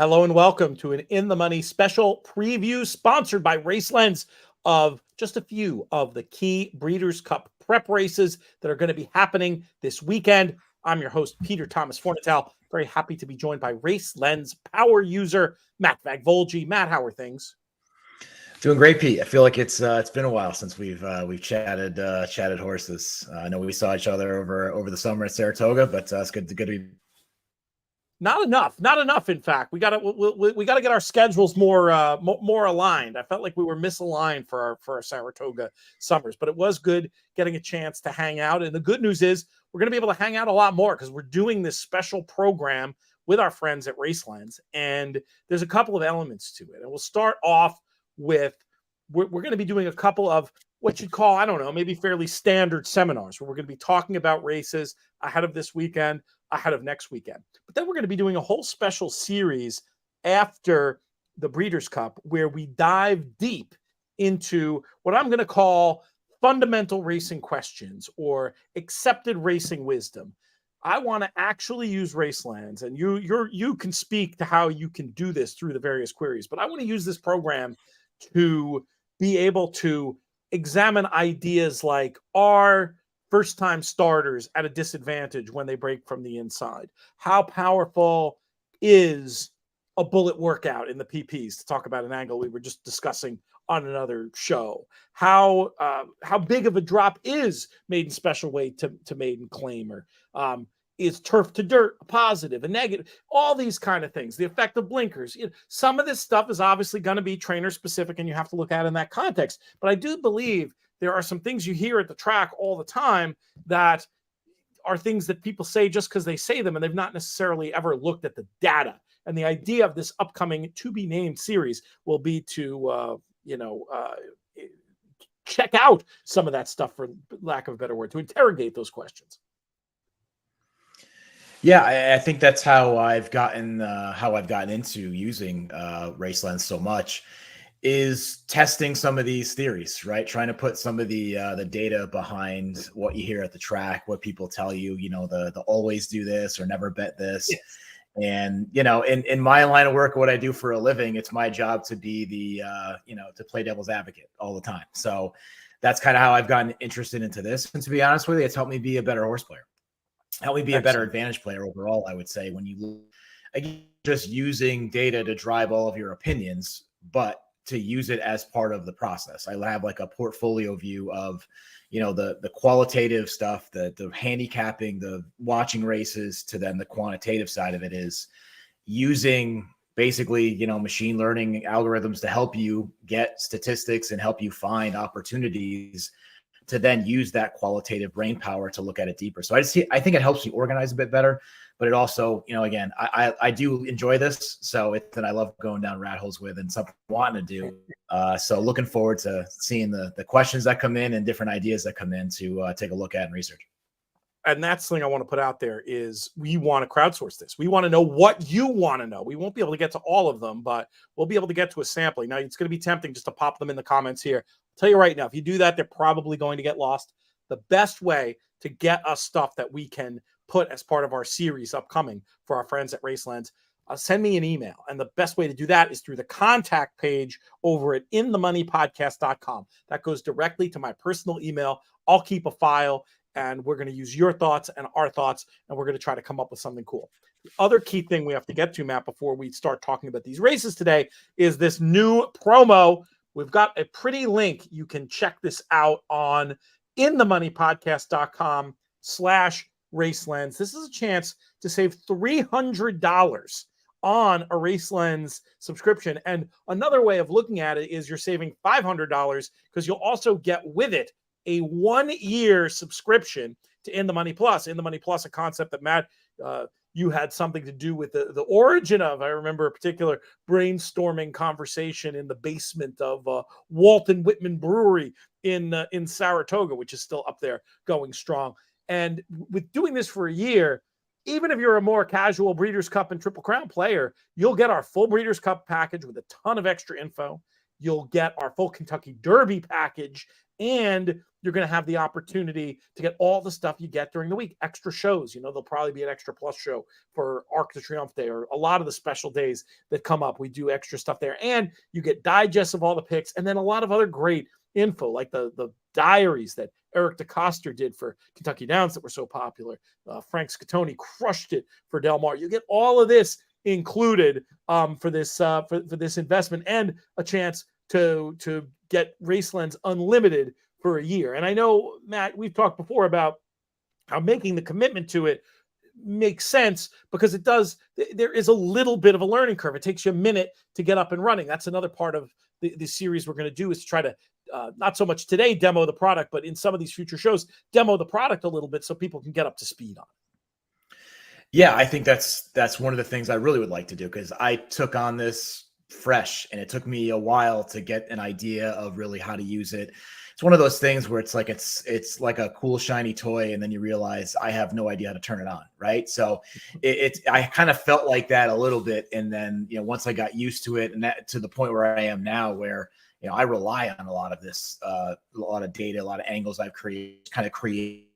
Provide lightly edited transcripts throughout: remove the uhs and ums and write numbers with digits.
Hello and welcome to an In the Money special preview sponsored by Race Lens of just a few of the key Breeders' Cup prep races that are going to be happening this weekend. I'm your host, Peter Thomas Fornitel. Very happy to be joined by Race Lens power user Matt Vagvolgyi. Matt, how are things? Doing great, Pete. I feel like it's been a while since we've chatted horses. I know we saw each other over the summer at Saratoga, but it's good to be. Not enough. In fact, we got to get our schedules more aligned. I felt like we were misaligned for our Saratoga summers, but it was good getting a chance to hang out. And the good news is we're going to be able to hang out a lot more because we're doing this special program with our friends at Race Lens, and there's a couple of elements to it. And we'll start off with we're going to be doing a couple of what you'd call, I don't know, maybe fairly standard seminars where we're going to be talking about races ahead of this weekend, ahead of next weekend. But then we're going to be doing a whole special series after the Breeders' Cup where we dive deep into what I'm going to call fundamental racing questions or accepted racing wisdom. I want to actually use Race Lens, and you can speak to how you can do this through the various queries, but I want to use this program to be able to examine ideas like, are first-time starters at a disadvantage when they break from the inside? How powerful is a bullet workout in the PPs, to talk about an angle we were just discussing on another show? How big of a drop is maiden special weight to maiden claimer? Is turf to dirt a positive, a negative? All these kind of things. The effect of blinkers. Some of this stuff is obviously going to be trainer specific, and you have to look at it in that context. But I do believe there are some things you hear at the track all the time that are things that people say just because they say them, and they've not necessarily ever looked at the data. And the idea of this upcoming to be named series will be to check out some of that stuff, for lack of a better word, to interrogate those questions. Yeah, I think that's how I've gotten into using Race Lens so much, is testing some of these theories, right? Trying to put some of the data behind what you hear at the track, what people tell you, the always do this or never bet this. Yes. And, in my line of work, what I do for a living, it's my job to be to play devil's advocate all the time. So that's kind of how I've gotten interested into this. And to be honest with you, it's helped me be a better horse player. Help me be a better advantage player overall, I would say, when you again, just using data to drive all of your opinions, but to use it as part of the process. I have like a portfolio view of, the qualitative stuff, the handicapping, the watching races, to then the quantitative side of it is using basically, machine learning algorithms to help you get statistics and help you find opportunities to then use that qualitative brain power to look at it deeper. So I think it helps you organize a bit better, but it also, again, I do enjoy this. So it's that I love going down rat holes with and something I'm wanting to do. So looking forward to seeing the questions that come in and different ideas that come in to take a look at and research. And that's the thing I want to put out there is we want to crowdsource this. We want to know what you want to know. We won't be able to get to all of them, but we'll be able to get to a sampling. Now, it's going to be tempting just to pop them in the comments here. I'll tell you right now, if you do that, they're probably going to get lost. The best way to get us stuff that we can put as part of our series upcoming for our friends at Race Lens, send me an email. And the best way to do that is through the contact page over at inthemoneypodcast.com. That goes directly to my personal email. I'll keep a file, and we're going to use your thoughts and our thoughts, and we're going to try to come up with something cool. The other key thing we have to get to, Matt, before we start talking about these races today, is this new promo. We've got a pretty link. You can check this out on inthemoneypodcast.com/racelens. This is a chance to save $300 on a Race Lens subscription. And another way of looking at it is you're saving $500 because you'll also get with it a 1-year subscription to In the Money Plus. In the Money Plus, a concept that, Matt, you had something to do with the origin of. I remember a particular brainstorming conversation in the basement of Walton Whitman Brewery in Saratoga, which is still up there going strong. And with doing this for a year, even if you're a more casual Breeders' Cup and Triple Crown player, you'll get our full Breeders' Cup package with a ton of extra info. You'll get our full Kentucky Derby package and you're going to have the opportunity to get all the stuff you get during the week, extra shows. There'll probably be an Extra Plus show for Arc de Triomphe Day, or a lot of the special days that come up. We do extra stuff there, and you get digests of all the picks, and then a lot of other great info, like the diaries that Eric DeCoster did for Kentucky Downs that were so popular. Frank Scottoni crushed it for Del Mar. You get all of this included for this investment, and a chance to get Racelands Unlimited for a year. And I know, Matt, we've talked before about how making the commitment to it makes sense, because there is a little bit of a learning curve. It takes you a minute to get up and running. That's another part of the series we're going to do, is to try to not so much today demo the product, but in some of these future shows, demo the product a little bit so people can get up to speed on it. Yeah, I think that's one of the things I really would like to do, because I took on this fresh and it took me a while to get an idea of really how to use it. It's one of those things where it's like a cool shiny toy, and then you realize I have no idea how to turn it on, right? So I kind of felt like that a little bit, and then once I got used to it, and that to the point where I am now, where I rely on a lot of this, a lot of data, a lot of angles I've created, kind of create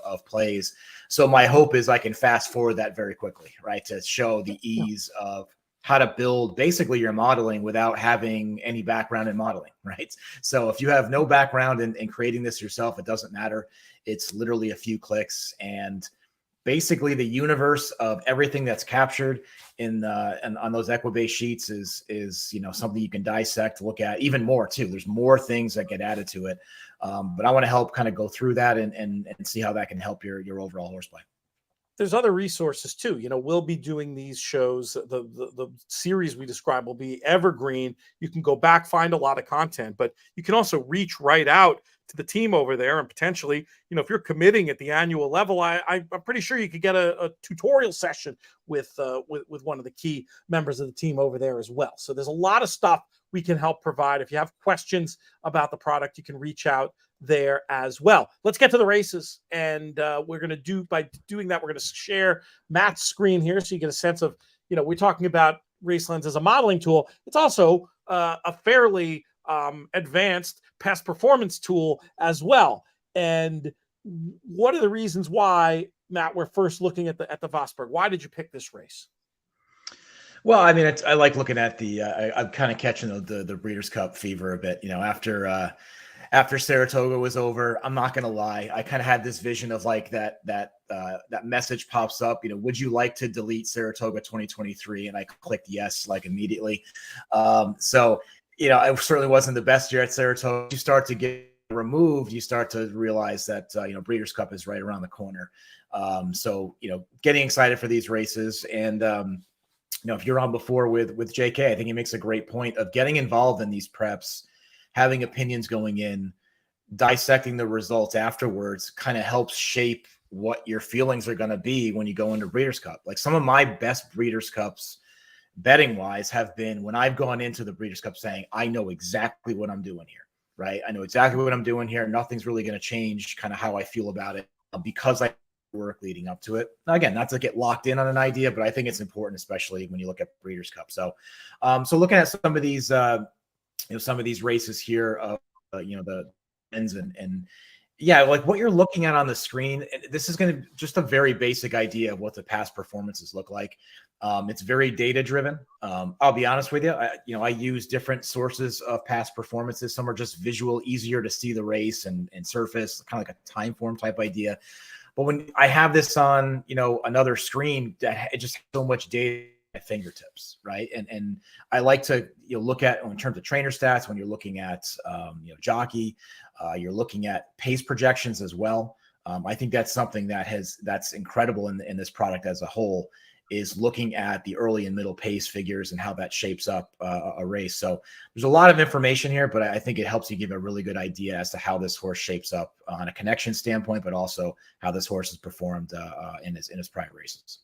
of plays. So my hope is I can fast forward that very quickly, right, to show the ease of how to build basically your modeling without having any background in modeling, right? So if you have no background in creating this yourself, it doesn't matter. It's literally a few clicks, and basically the universe of everything that's captured and on those Equibase sheets is something you can dissect, look at even more too. There's more things that get added to it, but I want to help kind of go through that and see how that can help your overall horseplay. There's other resources too. We'll be doing these shows. The series we describe will be evergreen. You can go back, find a lot of content, but you can also reach right out to the team over there, and potentially, if you're committing at the annual level, I'm pretty sure you could get a tutorial session with one of the key members of the team over there as well. So there's a lot of stuff we can help provide. If you have questions about the product, you can reach out there as well. Let's get to the races, and we're going to by doing that, we're going to share Matt's screen here so you get a sense of, we're talking about Racelands as a modeling tool. It's also a fairly advanced past performance tool as well. And what are the reasons why, Matt, we're first looking at the Vosburgh? Why did you pick this race? Well, I mean, I like looking at I'm kind of catching the Breeders' Cup fever a bit, after Saratoga was over. I'm not going to lie, I kind of had this vision of like that message pops up, would you like to delete Saratoga 2023? And I clicked yes, like immediately. So, it certainly wasn't the best year at Saratoga. You start to get removed, you start to realize that, Breeders' Cup is right around the corner. So, getting excited for these races. And, if you're on before with JK, I think he makes a great point of getting involved in these preps, having opinions going in, dissecting the results afterwards kind of helps shape what your feelings are going to be when you go into Breeders' Cup. Like some of my best Breeders' Cups betting wise have been when I've gone into the Breeders' Cup saying, I know exactly what I'm doing here, right? I know exactly what I'm doing here. Nothing's really going to change kind of how I feel about it because I work leading up to it. Now, again, not to get locked in on an idea, but I think it's important, especially when you look at Breeders' Cup. So, so looking at some of these, some of these races here, the ends and yeah, like what you're looking at on the screen, this is going to just a very basic idea of what the past performances look like. It's very data driven. I'll be honest with you. I use different sources of past performances. Some are just visual, easier to see the race and surface, kind of like a time form type idea. But when I have this on, another screen, that it just has so much data at fingertips, right? And I like to look at in terms of trainer stats when you're looking at jockey, you're looking at pace projections as well. I think that's something that's incredible in this product as a whole, is looking at the early and middle pace figures and how that shapes up a race. So there's a lot of information here, but I think it helps you give a really good idea as to how this horse shapes up on a connection standpoint, but also how this horse has performed in his prior races.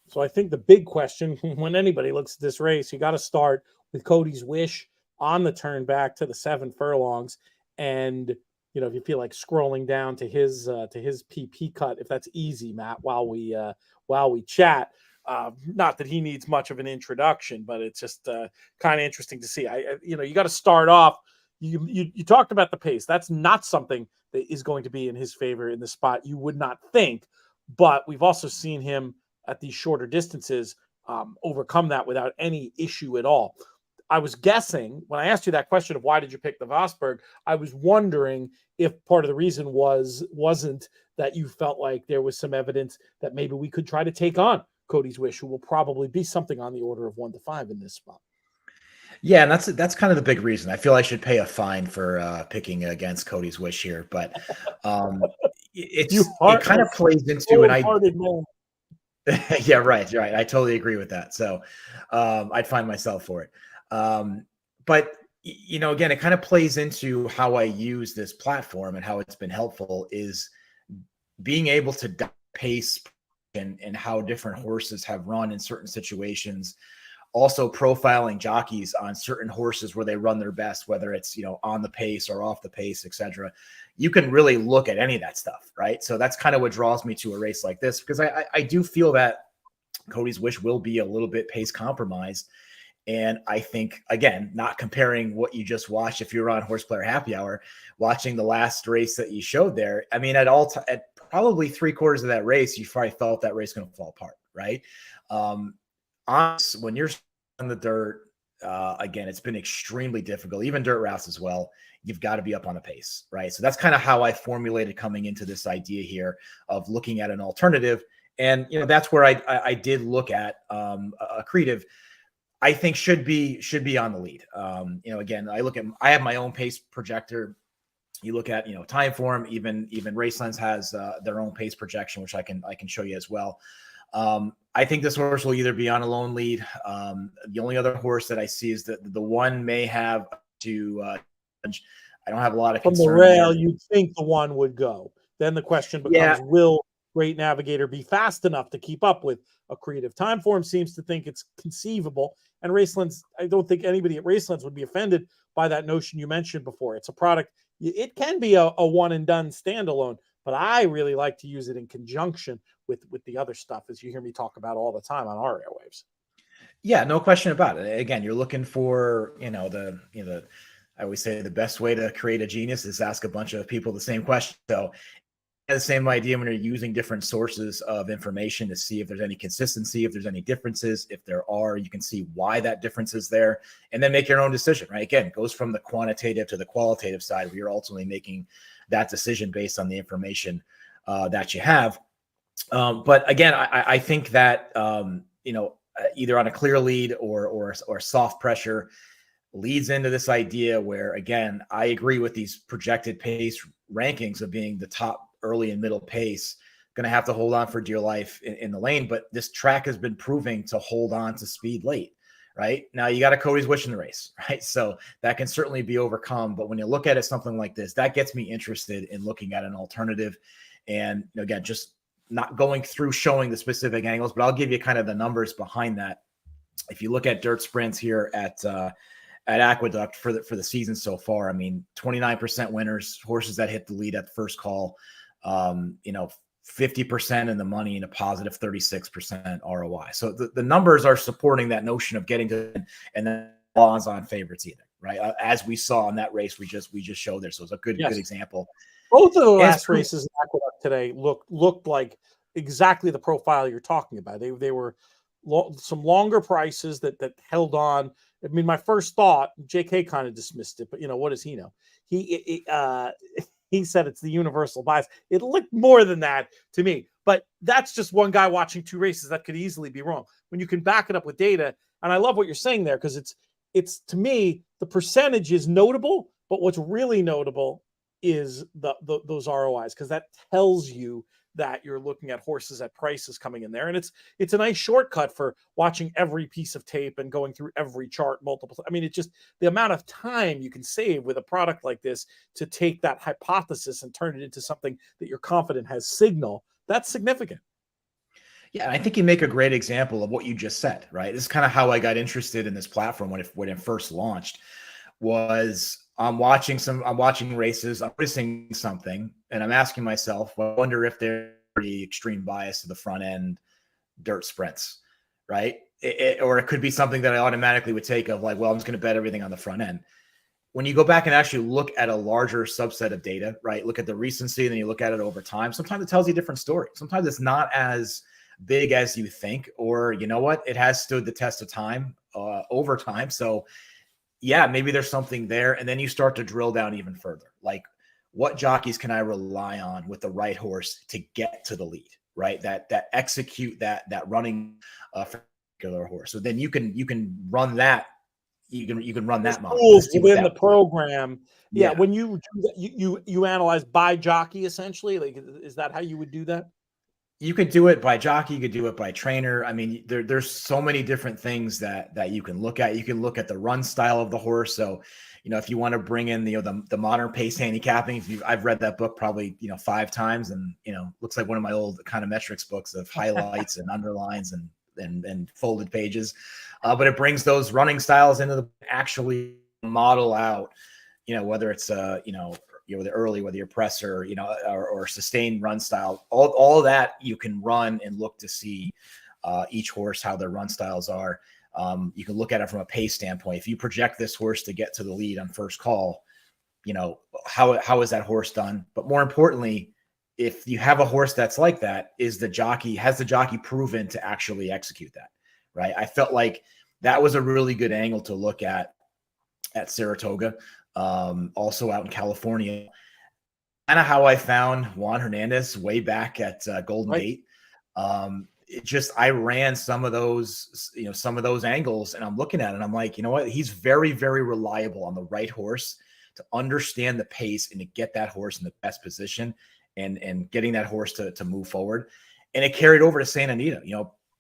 So I think the big question when anybody looks at this race, you got to start with Cody's Wish on the turn back to the 7 furlongs. And, if you feel like scrolling down to his PP cut, if that's easy, Matt, while we chat, not that he needs much of an introduction, but it's just kind of interesting to see. You got to start off, You talked about the pace. That's not something that is going to be in his favor in the spot. You would not think, but we've also seen him at these shorter distances overcome that without any issue at all. I was guessing when I asked you that question of why did you pick the Vosburgh, I was wondering if part of the reason wasn't that you felt like there was some evidence that maybe we could try to take on Cody's Wish, who will probably be something on the order of 1-5 in this spot. Yeah, and that's kind of the big reason. I feel I should pay a fine for picking against Cody's Wish here, but it kind of plays into, and yeah, right. I totally agree with that. So I'd find myself for it. But again, it kind of plays into how I use this platform and how it's been helpful is being able to pace and how different horses have run in certain situations. Also profiling jockeys on certain horses where they run their best, whether it's, on the pace or off the pace, etc. You can really look at any of that stuff, right? So that's kind of what draws me to a race like this, because I do feel that Cody's Wish will be a little bit pace compromised. And I think, again, not comparing what you just watched, if you're on Horseplayer Happy Hour, watching the last race that you showed there, I mean, at probably 3/4 of that race, you probably felt that race going to fall apart, right? When you're on the dirt, again, it's been extremely difficult, even dirt routes as well. You've got to be up on the pace, right? So that's kind of how I formulated coming into this idea here of looking at an alternative. And, that's where I did look at a creative, I think should be on the lead. Again, I have my own pace projector. You look at, Timeform, even Racelens has their own pace projection, which I can show you as well. I think this horse will either be on a lone lead. The only other horse that I see is that the one may have to. I don't have a lot of from concern the rail. You'd think the one would go. Then the question becomes: will Great Navigator be fast enough to keep up with a creative? Timeform seems to think it's conceivable, and Racelens. I don't think anybody at Racelens would be offended by that notion you mentioned before. It's a product. It can be a one and done standalone, but I really like to use it in conjunction with the other stuff, as you hear me talk about all the time on our airwaves. Yeah, no question about it. Again, you're looking for, I always say the best way to create a genius is ask a bunch of people the same question. So the same idea when you're using different sources of information to see if there's any consistency, if there's any differences. If there are, you can see why that difference is there and then make your own decision, right? Again, it goes from the quantitative to the qualitative side where you're ultimately making that decision based on the information that you have. But again, I think that, either on a clear lead or soft pressure leads into this idea where, again, I agree with these projected pace rankings of being the top early and middle pace, going to have to hold on for dear life in the lane. But this track has been proving to hold on to speed late, right? Now you got a Cody's Wish in the race, right? So that can certainly be overcome. But when you look at it, something like this, that gets me interested in looking at an alternative. And again, just not going through showing the specific angles, but I'll give you kind of the numbers behind that. If you look at dirt sprints here at Aqueduct for the season so far, I mean, 29% winners, horses that hit the lead at the first call, 50% in the money and a positive 36% ROI. So the numbers are supporting that notion of getting to, and then odds on favorites either, right? As we saw in that race we just showed there. So it's a good example. Both of the last races in Aqueduct today looked like exactly the profile you're talking about. They were some longer prices that held on. I mean, my first thought, JK kind of dismissed it, but what does he know? He said it's the universal bias. It looked more than that to me, but that's just one guy watching two races. That could easily be wrong when you can back it up with data. And I love what you're saying there, because it's to me, the percentage is notable, but what's really notable is those ROIs, because that tells you that you're looking at horses at prices coming in there. And it's a nice shortcut for watching every piece of tape and going through every chart multiple. I mean, it's just the amount of time you can save with a product like this to take that hypothesis and turn it into something that you're confident has signal. That's significant. Yeah, I think you make a great example of what you just said, right? This is kind of how I got interested in this platform when it first launched. Was I'm watching races, I'm noticing something, and I'm asking myself, well, I wonder if there's the extreme bias to the front end dirt sprints, right? Or it could be something that I automatically would take of like, well, I'm just going to bet everything on the front end. when you go back and actually look at a larger subset of data, right? Look at the recency, and then you look at it over time. Sometimes it tells you a different story. Sometimes it's not as big as you think, or you know what, it has stood the test of time over time. So yeah, maybe there's something there. And then you start to drill down even further. Like, what jockeys can I rely on with the right horse to get to the lead, right? That execute that running for a particular horse. So then you can run that. You can run that model. Tools within the program. Yeah. Yeah. When you do that, you analyze by jockey essentially. Like, is that how you would do that? You could do it by jockey. You could do it by trainer. I mean, there's so many different things that you can look at. You can look at the run style of the horse. So, if you want to bring in the modern pace handicapping, I've read that book probably 5 times, and looks like one of my old econometrics books of highlights and underlines and folded pages. But it brings those running styles into the actually model out. Whether it's whether early, whether you're presser, or sustained run style, all of that you can run and look to see each horse, how their run styles are. You can look at it from a pace standpoint. If you project this horse to get to the lead on first call, how is that horse done? But more importantly, if you have a horse that's like that, has the jockey proven to actually execute that, right? I felt like that was a really good angle to look at Saratoga. Also out in California, kind of how I found Juan Hernandez way back at Golden Gate. I ran some of those angles, and I'm looking at it and I'm like, you know what? He's very, very reliable on the right horse to understand the pace and to get that horse in the best position and getting that horse to move forward. And it carried over to Santa Anita,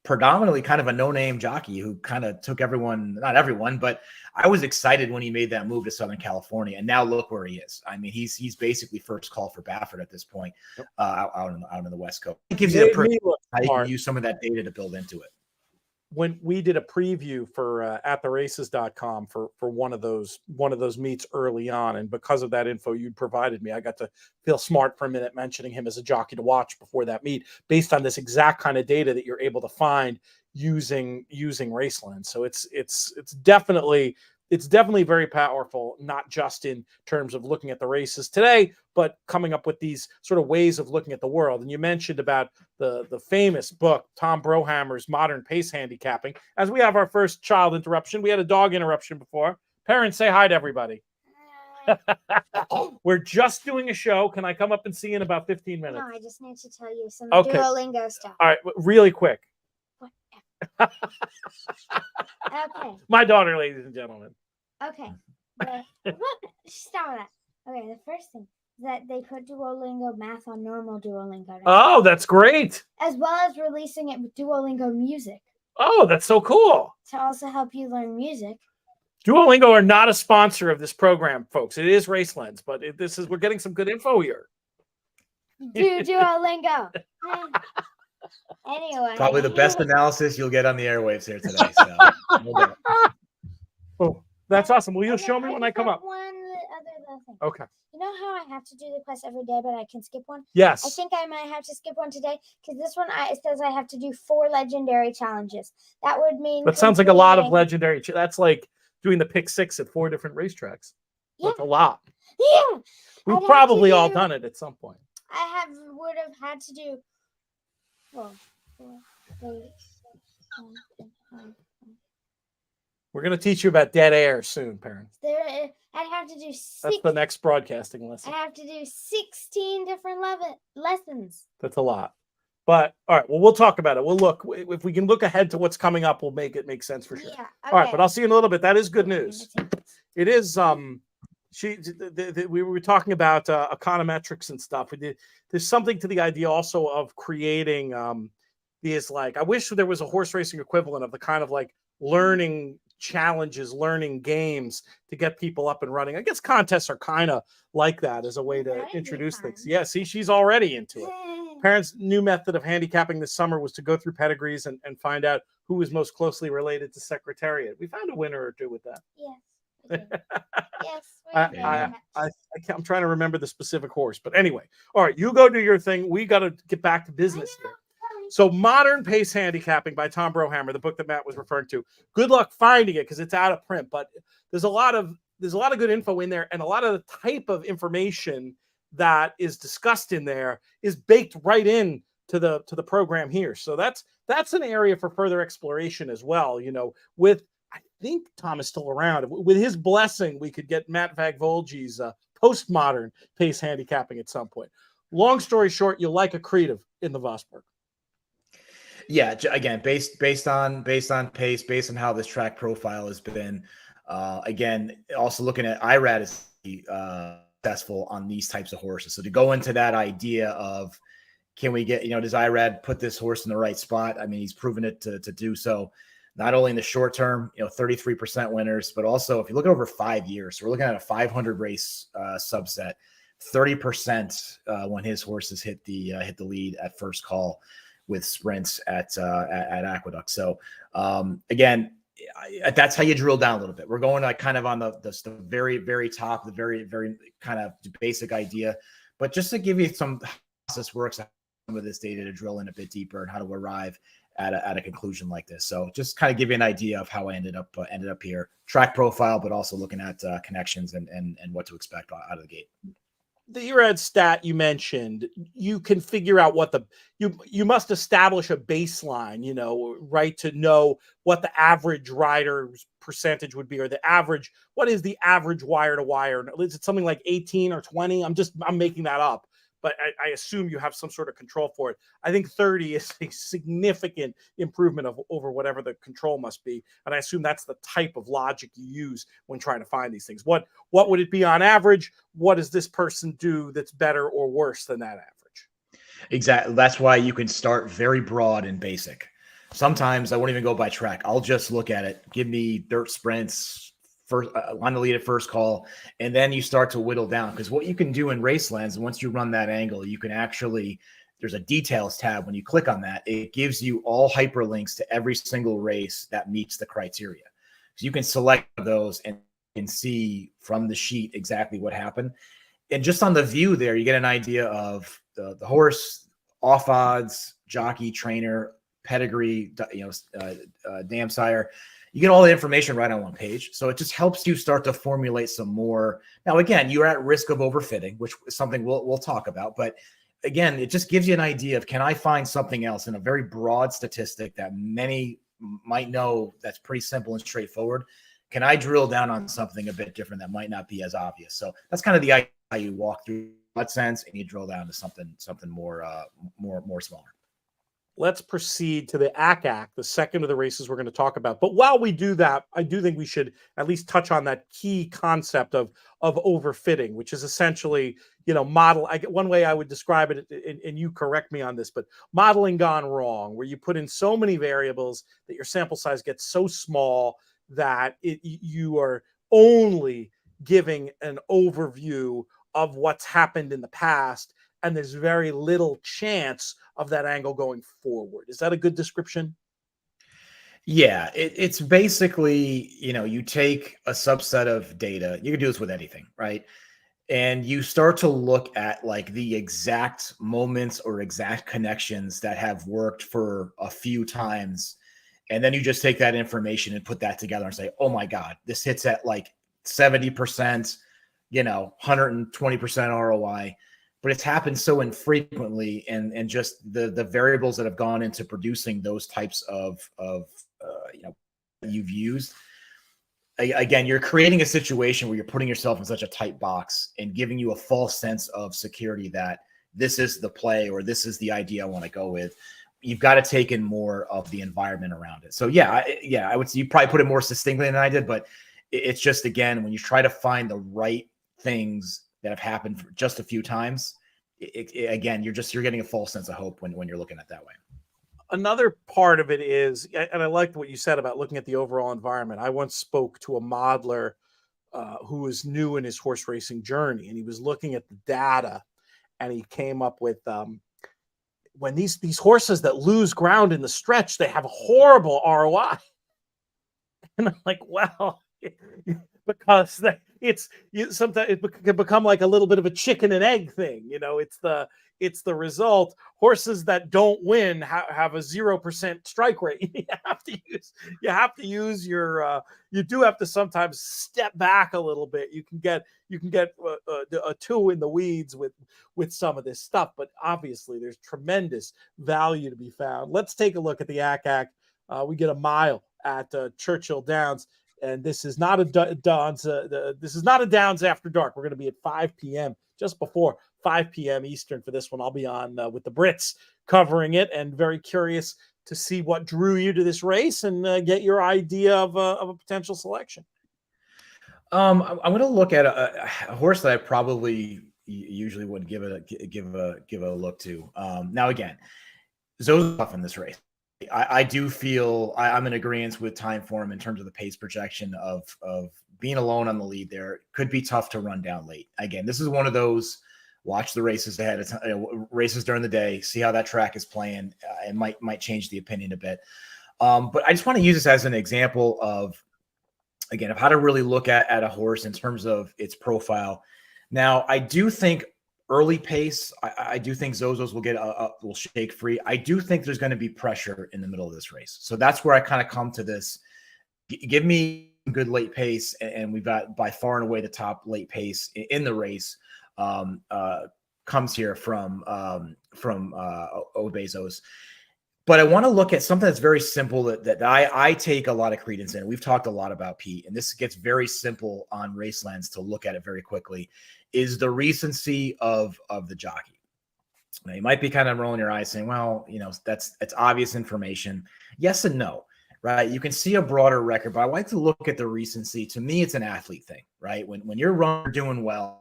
predominantly kind of a no-name jockey who kind of took not everyone, but I was excited when he made that move to Southern California, and now look where he is. I mean, he's basically first call for Baffert at this point, out in the West Coast. It gives you how you can use some of that data to build into it. When we did a preview for attheraces.com for one of those meets early on, and because of that info you'd provided me, I got to feel smart for a minute mentioning him as a jockey to watch before that meet, based on this exact kind of data that you're able to find using Raceland. So it's definitely very powerful, not just in terms of looking at the races today, but coming up with these sort of ways of looking at the world. And you mentioned about the famous book, Tom Brohammer's Modern Pace Handicapping. As we have our first child interruption, we had a dog interruption before. Parents, say hi to everybody. We're just doing a show. Can I come up and see you in about 15 minutes? No, I just need to tell you some Duolingo stuff. All right, really quick. Okay. My daughter, ladies and gentlemen. Okay. Stop that. Okay, the first thing is that they put Duolingo math on normal Duolingo. Right? Oh, that's great. As well as releasing it with Duolingo music. Oh, that's so cool. To also help you learn music. Duolingo are not a sponsor of this program, folks. It is Racelands, but we're getting some good info here. Duolingo. Anyway. Probably the best analysis you'll get on the airwaves here today. So. Oh, that's awesome. Will you show me when I come up? One other thing. Okay. You know how I have to do the quest every day, but I can skip one? Yes. I think I might have to skip one today, because this one it says I have to do 4 legendary challenges. That would mean... That sounds like a lot of legendary... That's like doing the pick 6 at 4 different racetracks. Yeah. That's a lot. Yeah. We've probably all done it at some point. I would have had to do... We're going to teach you about dead air soon, parents. I'd have to do 6. That's the next broadcasting lesson. I have to do 16 different lessons. That's a lot. But, all right, well, we'll talk about it. We'll look. If we can look ahead to what's coming up, we'll make it make sense for sure. Yeah, okay. All right, but I'll see you in a little bit. That is good news. It is... we were talking about econometrics and stuff. There's something to the idea also of creating these, like, I wish there was a horse racing equivalent of the kind of like learning challenges, learning games to get people up and running. I guess contests are kind of like that as a way to introduce things. Yeah, see, she's already into it. Parents' new method of handicapping this summer was to go through pedigrees and find out who was most closely related to Secretariat. We found a winner or two with that. Yes. I'm trying to remember the specific horse, but anyway. All right, you go do your thing. We got to get back to business here. So, Modern Pace Handicapping by Tom Brohammer, the book that Matt was referring to. Good luck finding it because it's out of print, but there's a lot of there's a lot of good info in there, and a lot of the type of information that is discussed in there is baked right in to the program here. So that's an area for further exploration as well. With, I think Tom is still around. With his blessing, we could get Matt Vagvolgyi's postmodern pace handicapping at some point. Long story short, you'll like a creative in the Vosburgh. Yeah, again, based on pace, based on how this track profile has been. Again, also looking at IRAD is successful on these types of horses. So to go into that idea of, can we get, does IRAD put this horse in the right spot? I mean, he's proven it to do so, not only in the short term, 33% winners, but also if you look at over 5 years, so we're looking at a 500 race subset, 30% when his horses hit the lead at first call with sprints at Aqueduct. So again, that's how you drill down a little bit. We're going like kind of on the very, very top, the very, very kind of basic idea, but just to give you some how this works, some of this data to drill in a bit deeper and how to arrive at a conclusion like this. So just kind of give you an idea of how I ended up here, track profile, but also looking at connections and what to expect out of the gate. The IRAD stat you mentioned, you can figure out what you must establish a baseline, right, to know what the average rider's percentage would be, or what is the average wire to wire? Is it something like 18 or 20? I'm making that up, but I assume you have some sort of control for it. I think 30 is a significant improvement over whatever the control must be. And I assume that's the type of logic you use when trying to find these things. What would it be on average? What does this person do that's better or worse than that average? Exactly. That's why you can start very broad and basic. Sometimes I won't even go by track. I'll just look at it. Give me dirt sprints, first on the lead at first call, and then you start to whittle down, because what you can do in Racelands, once you run that angle, you can actually, there's a details tab. When you click on that, it gives you all hyperlinks to every single race that meets the criteria. So you can select those and see from the sheet exactly what happened. And just on the view there, you get an idea of the horse, off odds, jockey, trainer, pedigree, dam sire. You get all the information right on one page. So it just helps you start to formulate some more. Now, again, you're at risk of overfitting, which is something we'll talk about. But again, it just gives you an idea of, can I find something else in a very broad statistic that many might know that's pretty simple and straightforward? Can I drill down on something a bit different that might not be as obvious? So that's kind of the idea, how you walk through that sense and you drill down to something more smaller. Let's proceed to the Ack Ack, the second of the races we're going to talk about. But while we do that, I do think we should at least touch on that key concept of overfitting, which is essentially, one way I would describe it, and you correct me on this, but modeling gone wrong, where you put in so many variables that your sample size gets so small that you are only giving an overview of what's happened in the past, and there's very little chance of that angle going forward. Is that a good description? Yeah, it's basically, you take a subset of data. You can do this with anything, right? And you start to look at like the exact moments or exact connections that have worked for a few times. And then you just take that information and put that together and say, oh my God, this hits at like 70%, 120% ROI. But it's happened so infrequently, and just the variables that have gone into producing those types of you've used. Again, you're creating a situation where you're putting yourself in such a tight box and giving you a false sense of security that this is the play or this is the idea I want to go with. You've got to take in more of the environment around it. So I would say you probably put it more succinctly than I did, but it's just, again, when you try to find the right things that have happened for just a few times, again, you're getting a false sense of hope when you're looking at it that way. Another part of it is, and I liked what you said about looking at the overall environment. I once spoke to a modeler who was new in his horse racing journey, and he was looking at the data, and he came up with when these horses that lose ground in the stretch, they have a horrible ROI. And I'm like, well, because sometimes it can become like a little bit of a chicken and egg thing. It's the it's the result. Horses that don't win have a 0% strike rate. You have to use your you do have to sometimes step back a little bit. You can get a 2 in the weeds with some of this stuff, but obviously there's tremendous value to be found. Let's take a look at the Ack Ack. We get a mile at Churchill Downs, and this is not a Downs. This is not a Downs after dark. We're going to be at 5 p.m. just before 5 p.m. Eastern for this one. I'll be on with the Brits covering it, and very curious to see what drew you to this race and get your idea of a potential selection. I'm going to look at a horse that I probably usually wouldn't give a look to. Now again, Zoe's tough in this race. I do feel I'm in agreement with Time Form in terms of the pace projection of being alone on the lead there. Could be tough to run down late. Again, this is one of those watch the races ahead of time, races during the day, see how that track is playing. It might change the opinion a bit. But I just want to use this as an example of, again, of how to really look at a horse in terms of its profile. Now, I do think early pace, I do think Zozos will shake free. I do think there's going to be pressure in the middle of this race. So that's where I kind of come to this. Give me good late pace, and we've got by far and away the top late pace in the race. Comes here from Obezos. But I want to look at something that's very simple that I take a lot of credence in. We've talked a lot about, Pete, and this gets very simple on Race Lens to look at it very quickly, is the recency of the jockey. Now, you might be kind of rolling your eyes saying, well, it's obvious information. Yes and no, right? You can see a broader record, but I like to look at the recency. To me, it's an athlete thing, right? When you're doing well,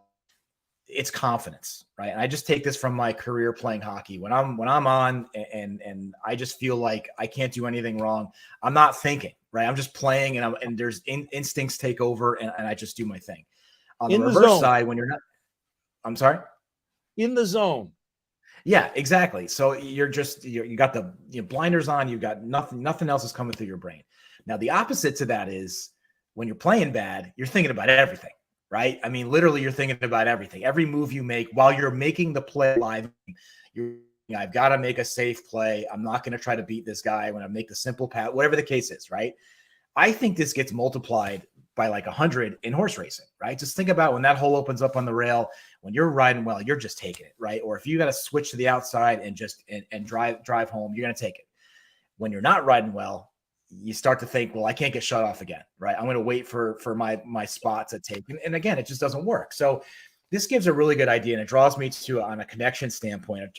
it's confidence, right? And I just take this from my career playing hockey. When I'm on and I just feel like I can't do anything wrong, I'm not thinking, right? I'm just playing, and there's instincts take over, and I just do my thing. On the reverse side, when you're not, I'm sorry, in the zone. Yeah, exactly. So you got the blinders on, you've got nothing else is coming through your brain. Now, the opposite to that is when you're playing bad, you're thinking about everything. Right? I mean, literally, you're thinking about everything. Every move you make while you're making the play live, I've got to make a safe play. I'm not going to try to beat this guy when I make the simple pass, whatever the case is, right? I think this gets multiplied by like 100 in horse racing, right? Just think about when that hole opens up on the rail, when you're riding well, you're just taking it, right? Or if you got to switch to the outside and just drive home, you're going to take it. When you're not riding well, you start to think, well, I can't get shut off again, right? I'm going to wait for my spot to take. And again, it just doesn't work. So this gives a really good idea. And it draws me to, on a connection standpoint,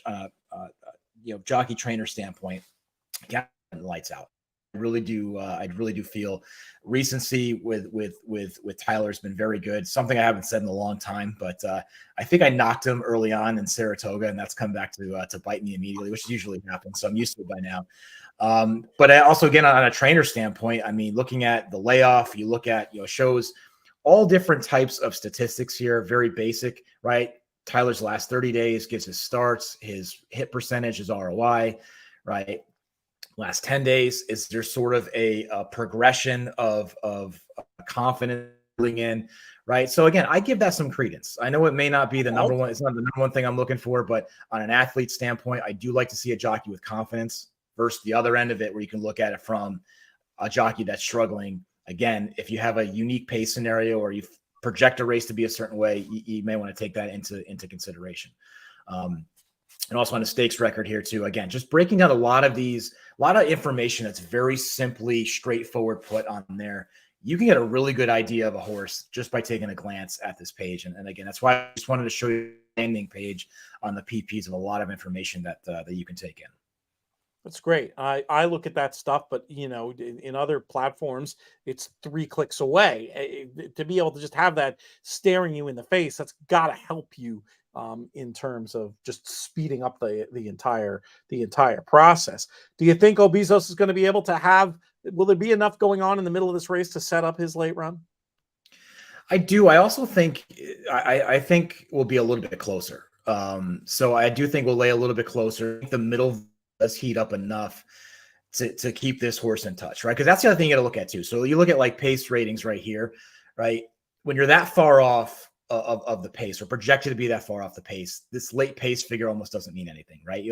jockey trainer standpoint, lights out. I really do feel recency with Tyler has been very good. Something I haven't said in a long time, but I think I knocked him early on in Saratoga, and that's come back to bite me immediately, which usually happens. So I'm used to it by now. But I also, again, on a trainer standpoint, I mean, looking at the layoff, you look at, shows all different types of statistics here, very basic, right? Tyler's last 30 days gives his starts, his hit percentage, his ROI, right? Last 10 days, is there sort of a progression of confidence in, right? So again, I give that some credence. I know it may not be the number one, it's not the number one thing I'm looking for, but on an athlete standpoint, I do like to see a jockey with confidence versus the other end of it, where you can look at it from a jockey that's struggling. Again, if you have a unique pace scenario or you project a race to be a certain way, you may want to take that into consideration. And also on a stakes record here too, again, just breaking down a lot of information that's very simply straightforward put on there. You can get a really good idea of a horse just by taking a glance at this page. And again, that's why I just wanted to show you the landing page on the PPs of a lot of information that you can take in. That's great. I look at that stuff, but in other platforms, it's 3 clicks away. To be able to just have that staring you in the face, that's got to help you in terms of just speeding up the entire process. Do you think Obezos is going to be able to have? Will there be enough going on in the middle of this race to set up his late run? I do. I also think I think we'll be a little bit closer. So I do think we'll lay a little bit closer. The middle does heat up enough to keep this horse in touch, right? Because that's the other thing you got to look at too. So you look at like pace ratings right here, right? When you're that far off of the pace, or projected to be that far off the pace. This late pace figure almost doesn't mean anything, right?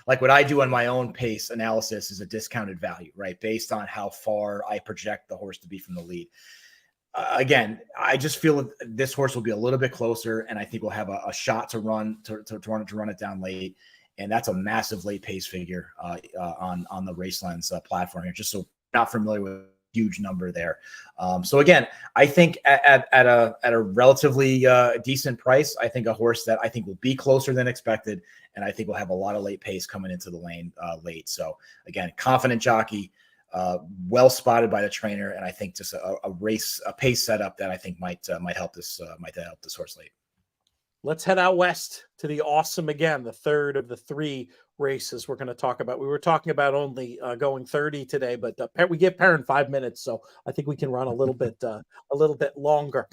Like what I do on my own pace analysis is a discounted value, right? Based on how far I project the horse to be from the lead. Again, I just feel this horse will be a little bit closer, and I think we'll have a shot to run it down late. And that's a massive late pace figure on the Racelands platform here. Just so not familiar with huge number there. So again, I think at a relatively decent price, I think a horse that I think will be closer than expected, and I think we'll have a lot of late pace coming into the lane late. So again, confident jockey, well spotted by the trainer, and I think just a pace setup that I think might help this horse late. Let's head out west to the Awesome again, the third of the 3 races we're going to talk about. We were talking about only going 30 today, but we give Perrin 5 minutes, so I think we can run a little bit longer.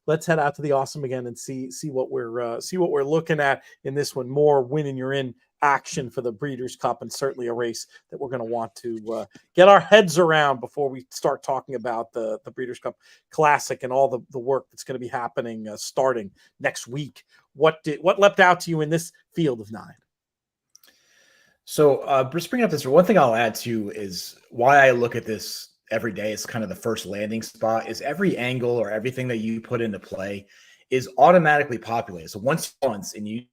Let's head out to the Awesome again and see what we're looking at in this one. More winning you're in action for the Breeders' Cup, and certainly a race that we're going to want to get our heads around before we start talking about the Breeders' Cup Classic and all the work that's going to be happening starting next week. What leapt out to you in this field of 9? So just bringing up this, one thing I'll add to is why I look at this every day as kind of the first landing spot is every angle or everything that you put into play is automatically populated. So once and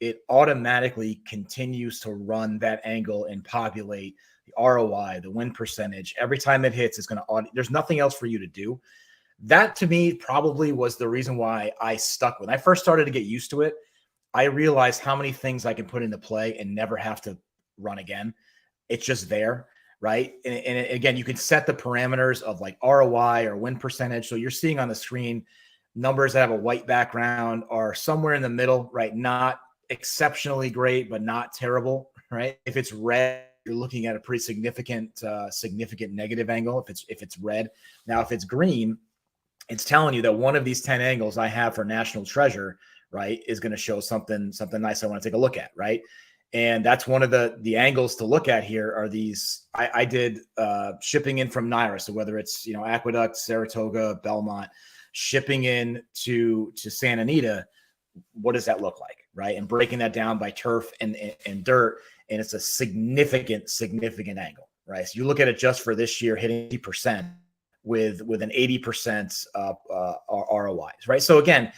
it automatically continues to run that angle and populate the ROI, the win percentage. Every time it hits, it's going to, there's nothing else for you to do. That to me probably was the reason why I stuck with it. When I first started to get used to it, I realized how many things I can put into play and never have to run again. It's just there, right? And again, you can set the parameters of like ROI or win percentage. So you're seeing on the screen numbers that have a white background are somewhere in the middle, right? Not exceptionally great, but not terrible, right? If it's red, you're looking at a pretty significant negative angle if it's red. Now, if it's green, it's telling you that one of these 10 angles I have for National Treasure, right, is going to show something nice I want to take a look at, right? And that's one of the angles to look at here are these. I did shipping in from Naira, so whether it's Aqueduct, Saratoga, Belmont, shipping in to Santa Anita, what does that look like, right? And breaking that down by turf and dirt, and it's a significant angle, right? So you look at it just for this year, hitting 80% with an 80% ROIs, right? So again,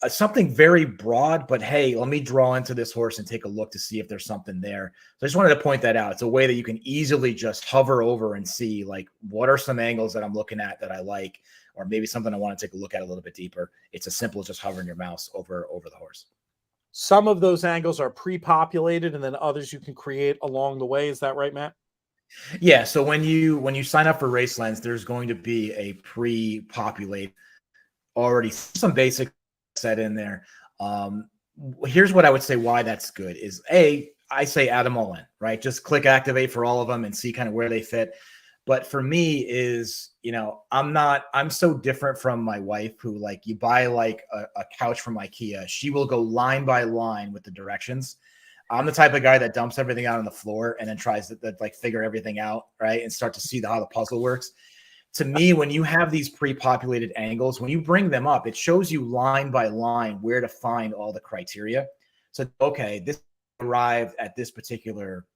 something very broad, but hey, let me draw into this horse and take a look to see if there's something there. So I just wanted to point that out. It's a way that you can easily just hover over and see like what are some angles that I'm looking at that I like, or maybe something I want to take a look at a little bit deeper. It's as simple as just hovering your mouse over the horse. Some of those angles are pre-populated, and then others you can create along the way. Is that right, Matt? Yeah. So when you sign up for Racelands, there's going to be a pre-populate already some basic set in there. Here's what I would say why that's good is I say add them all in, right? Just click activate for all of them and see kind of where they fit. But for me is, I'm so different from my wife who like you buy like a couch from IKEA. She will go line by line with the directions. I'm the type of guy that dumps everything out on the floor and then tries to like figure everything out, right? And start to see how the puzzle works. To me, when you have these pre-populated angles, when you bring them up, it shows you line by line where to find all the criteria. So, okay, this arrived at this particular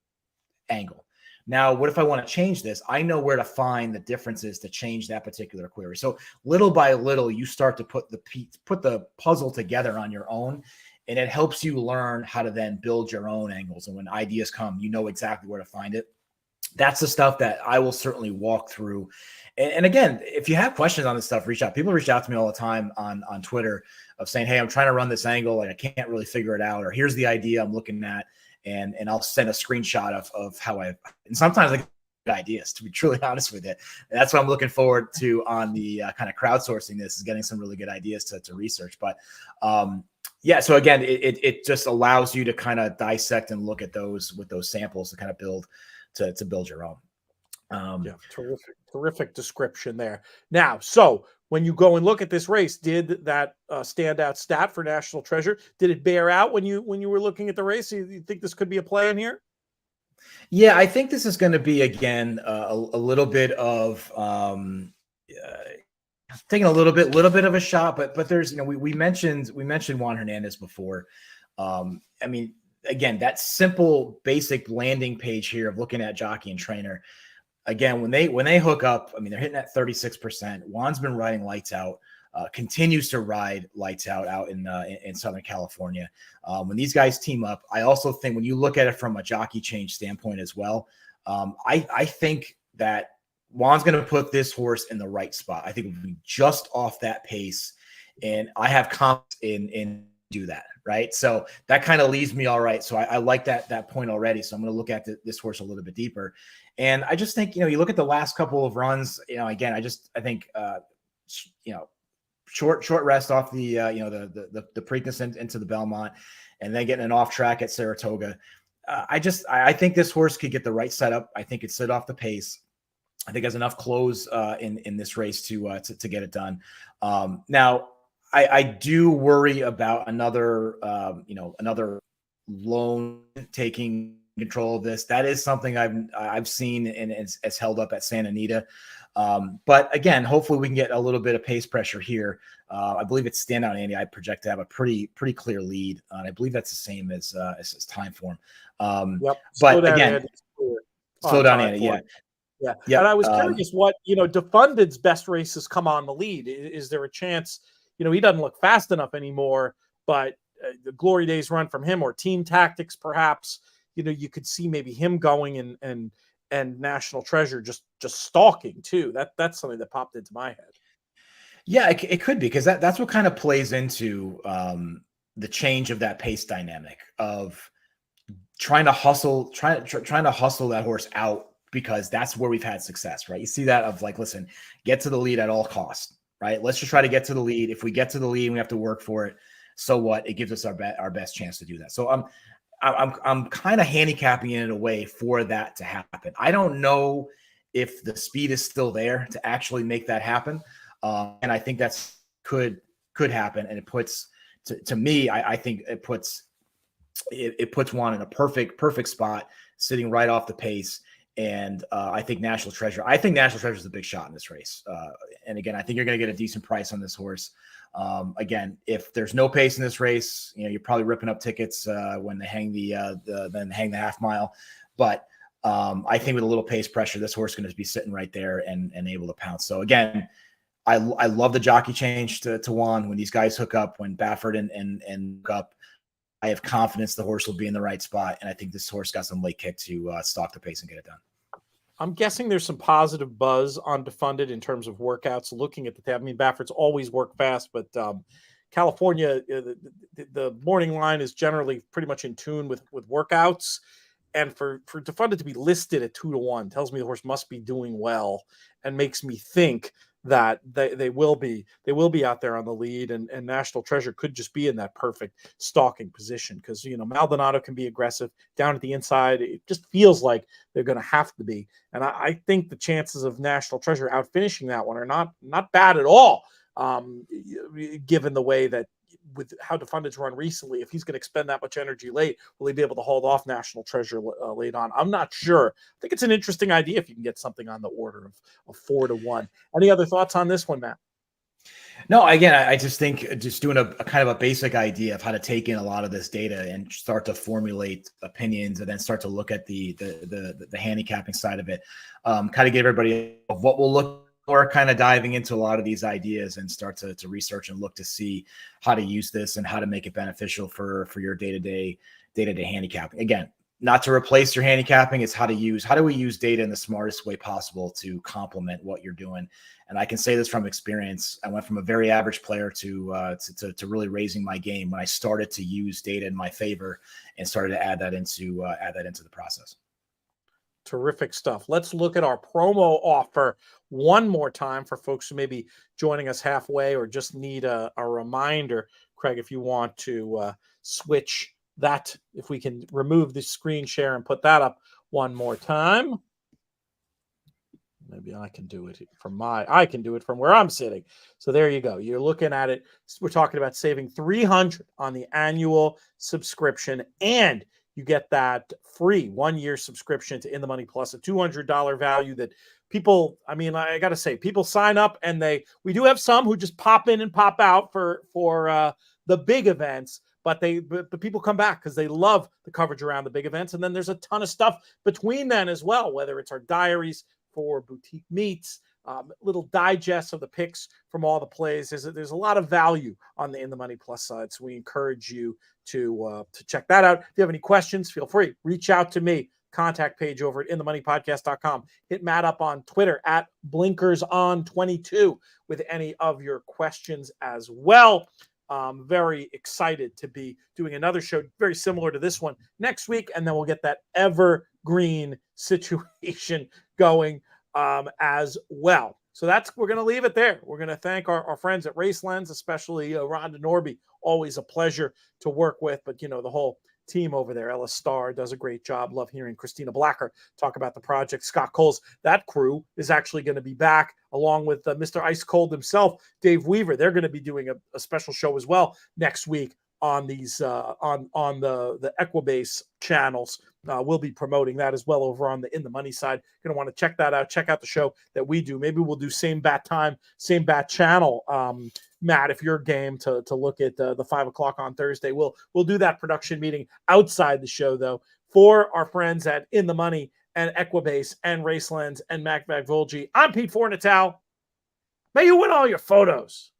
angle. Now, what if I want to change this? I know where to find the differences to change that particular query. So little by little, you start to put the puzzle together on your own, and it helps you learn how to then build your own angles. And when ideas come, you know exactly where to find it. That's the stuff that I will certainly walk through. And again, if you have questions on this stuff, reach out. People reach out to me all the time on Twitter of saying, hey, I'm trying to run this angle. Like I can't really figure it out. Or here's the idea I'm looking at. And I'll send a screenshot of how and sometimes I get ideas, to be truly honest with it. And that's what I'm looking forward to on the kind of crowdsourcing this is getting some really good ideas to research. But yeah, so again, it just allows you to kind of dissect and look at those with those samples to kind of build your own. Yeah, terrific description there. Now, so when you go and look at this race, did that standout stat for National Treasure, did it bear out when you were looking at the race? You think this could be a play in here? Yeah, I think this is going to be again a little bit of taking a little bit of a shot, but there's, we mentioned Juan Hernandez before. I mean, again, that simple basic landing page here of looking at jockey and trainer. Again, when they hook up, I mean, they're hitting at 36%. Juan's been riding lights out, continues to ride lights out in Southern California. When these guys team up, I also think when you look at it from a jockey change standpoint as well, I think that Juan's going to put this horse in the right spot. I think we'll be just off that pace, and I have confidence in do that, right? So that kind of leaves me all right. So I like that point already. So I'm going to look at this horse a little bit deeper. And I just think, you look at the last couple of runs, again, I think, short rest off the Preakness into the Belmont, and then getting an off track at Saratoga. I think this horse could get the right setup. I think it's set off the pace. I think has enough close in this race to get it done. Now, I do worry about another loan taking control of this. That is something I've seen and it's held up at Santa Anita. But again, hopefully we can get a little bit of pace pressure here. I believe it's Standout Andy. I project to have a pretty clear lead. And I believe that's the same as time form. Yep. But again, slow down Andy. Yeah. Yeah. Yep. And I was curious what, Defunded's best races come on the lead. Is there a chance, he doesn't look fast enough anymore, but the Glory Days run from him or Team Tactics, perhaps, you could see maybe him going and National Treasure just stalking too. That's something that popped into my head. Yeah, it could be, because that's what kind of plays into the change of that pace dynamic of trying to hustle that horse out, because that's where we've had success, right? You see that of like, listen, get to the lead at all costs, right? Let's just try to get to the lead. If we get to the lead, we have to work for it. So what? It gives us our best chance to do that. So I'm kind of handicapping it in a way for that to happen. I don't know if the speed is still there to actually make that happen. And I think that's could happen. And it puts, to me, I think it puts Juan in a perfect spot, sitting right off the pace. And I think National Treasure is a big shot in this race. And again, I think you're going to get a decent price on this horse. Again, if there's no pace in this race, you're probably ripping up tickets when they hang the half mile. But I think with a little pace pressure, this horse is going to be sitting right there and able to pounce. So again, I love the jockey change to Juan. When these guys hook up, when Baffert and hook up, I have confidence the horse will be in the right spot. And I think this horse got some late kick to stalk the pace and get it done. I'm guessing there's some positive buzz on Defunded in terms of workouts. Looking at the tab, I mean, Baffert's always worked fast, but California, the morning line is generally pretty much in tune with workouts. And for Defunded to be listed at 2-1 tells me the horse must be doing well, and makes me think that they will be out there on the lead, and National Treasure could just be in that perfect stalking position, because Maldonado can be aggressive down at the inside. It just feels like they're going to have to be, and I think the chances of National Treasure out finishing that one are not bad at all, given the way that with how Defunded's run recently. If he's going to expend that much energy late, will he be able to hold off National Treasure late on? I'm not sure. I think it's an interesting idea if you can get something on the order of 4-1. Any other thoughts on this one, Matt? No, again, I just think just doing a kind of a basic idea of how to take in a lot of this data and start to formulate opinions, and then start to look at the handicapping side of it, kind of give everybody what we'll look. Or kind of diving into a lot of these ideas and start to research and look to see how to use this and how to make it beneficial for your day-to-day handicapping. Again, not to replace your handicapping, it's how do we use data in the smartest way possible to complement what you're doing. And I can say this from experience. I went from a very average player to really raising my game when I started to use data in my favor and started to add that into the process. Terrific stuff. Let's look at our promo offer one more time for folks who may be joining us halfway or just need a reminder. Craig, if you want to switch that, if we can remove the screen share and put that up one more time. Maybe I can do it from where I'm sitting. So there you go. You're looking at it. We're talking about saving $300 on the annual subscription, and you get that free 1-year subscription to In the Money Plus, a $200 value that people, I mean, I got to say, people sign up and we do have some who just pop in and pop out for the big events, but people come back because they love the coverage around the big events. And then there's a ton of stuff between then as well, whether it's our diaries for boutique meets, little digests of the picks from all the plays. There's a lot of value on the In the Money Plus side, so we encourage you to check that out. If you have any questions, feel free, reach out to me. Contact page over at inthemoneypodcast.com. Hit Matt up on Twitter at blinkerson22 with any of your questions as well. Very excited to be doing another show very similar to this one next week, and then we'll get that evergreen situation going as well. So we're going to leave it there. We're going to thank our friends at Race Lens, especially Rhonda Norby. Always a pleasure to work with, but the whole team over there. Ella Starr does a great job. Love hearing Christina Blacker talk about the project. Scott Coles, that crew is actually going to be back along with Mr. Ice Cold himself, Dave Weaver. They're going to be doing a special show as well next week on these on the Equibase channels. We'll be promoting that as well over on the In the Money side. You're going to want to check that out. Check out the show that we do. Maybe we'll do same bat time, same bat channel. Matt, if you're game to look at the 5 o'clock on Thursday, we'll do that production meeting outside the show, though, for our friends at In the Money and Equibase and Race Lens and Mac Vagvolgyi. I'm Pete Fornatal. May you win all your photos.